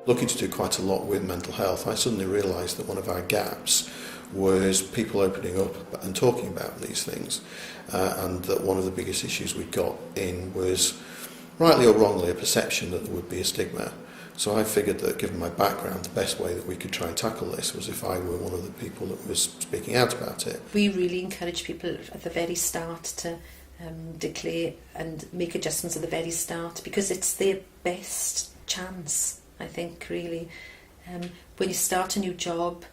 Looking to do quite a lot with mental health, I suddenly realised that one of our gaps was people opening up and talking about these things, and that one of the biggest issues we got in was, rightly or wrongly, a perception that there would be a stigma. So I figured that, given my background, the best way that we could try and tackle this was if I were one of the people that was speaking out about it. We really encourage people at the very start to declare and make adjustments at the very start, because it's their best chance, I think, really. When you start a new job,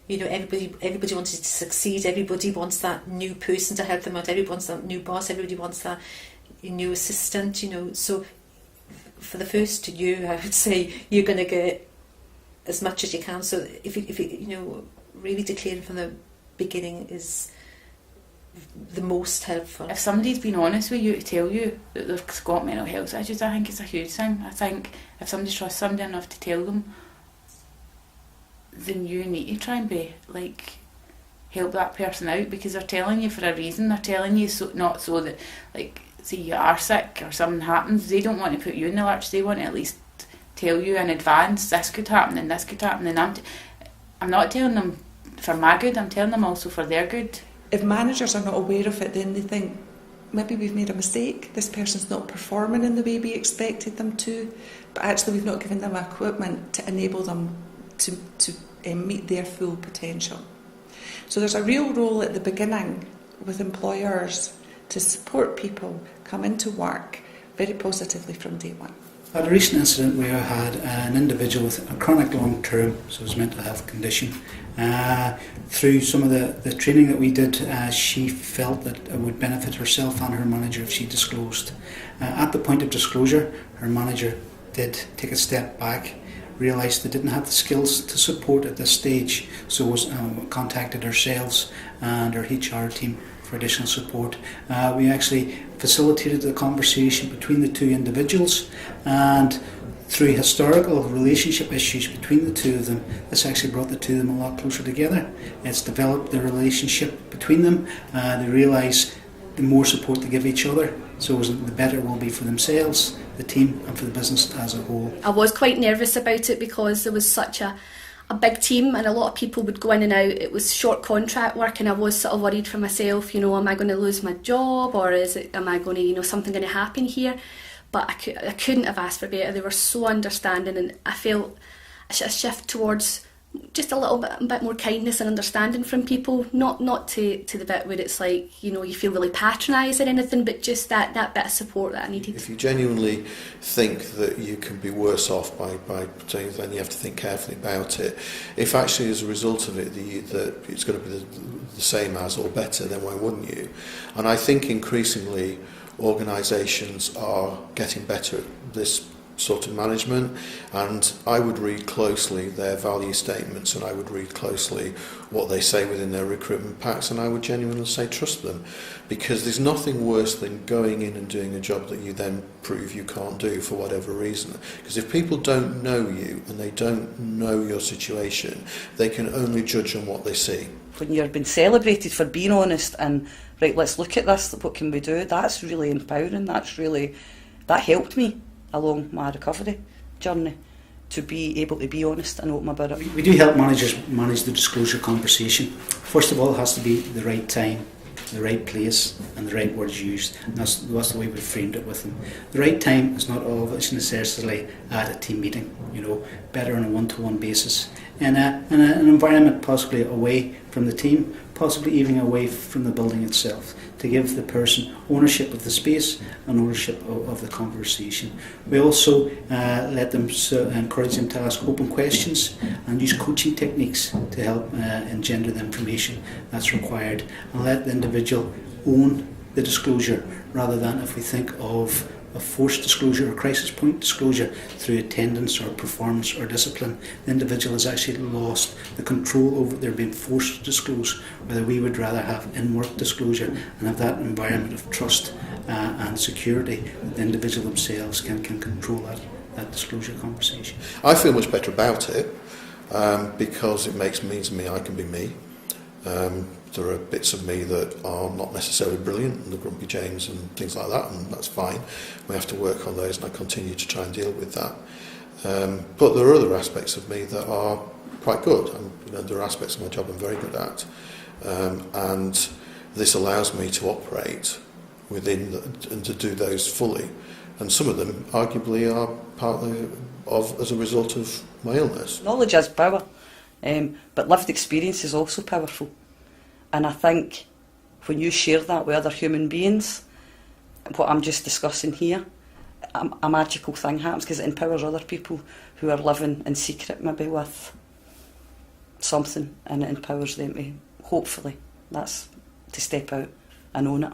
you know, everybody wants to succeed, everybody wants that new person to help them out, everybody wants that new boss, everybody wants that new assistant, you know. So for the first year, I would say you're going to get as much as you can. So if you know, really declaring from the beginning is the most helpful. If somebody's been honest with you to tell you that they've got mental health issues, I think it's a huge thing. I think if somebody trusts somebody enough to tell them, then you need to try and be like, help that person out, because they're telling you for a reason. They're telling you not so that, like, say you are sick or something happens, they don't want to put you in the lurch. They want to at least tell you in advance, this could happen and this could happen, and I'm not telling them for my good, I'm telling them also for their good. If managers are not aware of it, then they think, maybe we've made a mistake, this person's not performing in the way we expected them to, but actually we've not given them equipment to enable them to meet their full potential. So there's a real role at the beginning with employers to support people come into work very positively from day one. I had a recent incident where I had an individual with a chronic long-term, so it's a mental health condition. Through some of the training that we did, she felt that it would benefit herself and her manager if she disclosed. At the point of disclosure, her manager did take a step back, realised they didn't have the skills to support at this stage, so contacted ourselves and our HR team for additional support. We actually facilitated the conversation between the two individuals, and through historical relationship issues between the two of them, this actually brought the two of them a lot closer together. It's developed the relationship between them. They realise the more support they give each other, so the better it will be for themselves, the team, and for the business as a whole. I was quite nervous about it because there was such a big team and a lot of people would go in and out. It was short contract work, and I was sort of worried for myself, you know, am I going to lose my job, or am I going to, you know, something going to happen here? But I couldn't have asked for better. They were so understanding, and I felt a shift towards just a bit more kindness and understanding from people, not to the bit where it's like, you know, you feel really patronised or anything, but just that bit of support that I needed. If you genuinely think that you can be worse off by saying, then you have to think carefully about it. If actually as a result of it that it's going to be the same as or better, then why wouldn't you? And I think increasingly organisations are getting better at this sort of management, and I would read closely their value statements, and I would read closely what they say within their recruitment packs, and I would genuinely say trust them, because there's nothing worse than going in and doing a job that you then prove you can't do for whatever reason. Because if people don't know you and they don't know your situation, they can only judge on what they see. When you're being celebrated for being honest and, right, let's look at this, what can we do, that's really empowering. That helped me along my recovery journey, to be able to be honest and open about it. We do help managers manage the disclosure conversation. First of all, it has to be the right time, the right place, and the right words used. And that's the way we framed it with them. The right time is not always necessarily at a team meeting, you know, better on a one-to-one basis. In an environment possibly away from the team, possibly even away from the building itself, to give the person ownership of the space and ownership of the conversation. We also encourage them to ask open questions and use coaching techniques to help engender the information that's required, and let the individual own the disclosure, rather than, if we think of a forced disclosure or crisis point disclosure through attendance or performance or discipline, the individual has actually lost the control over their being forced to disclose, whether we would rather have in-work disclosure and have that environment of trust and security that the individual themselves can control that disclosure conversation. I feel much better about it because it means me I can be me. There are bits of me that are not necessarily brilliant, the grumpy James and things like that, and that's fine. We have to work on those, and I continue to try and deal with that. But there are other aspects of me that are quite good. There are aspects of my job I'm very good at, and this allows me to operate within and to do those fully. And some of them, arguably, are partly as a result of my illness. Knowledge is power, but lived experience is also powerful. And I think when you share that with other human beings, what I'm just discussing here, a magical thing happens because it empowers other people who are living in secret maybe with something, and it empowers them to, hopefully, that's to step out and own it.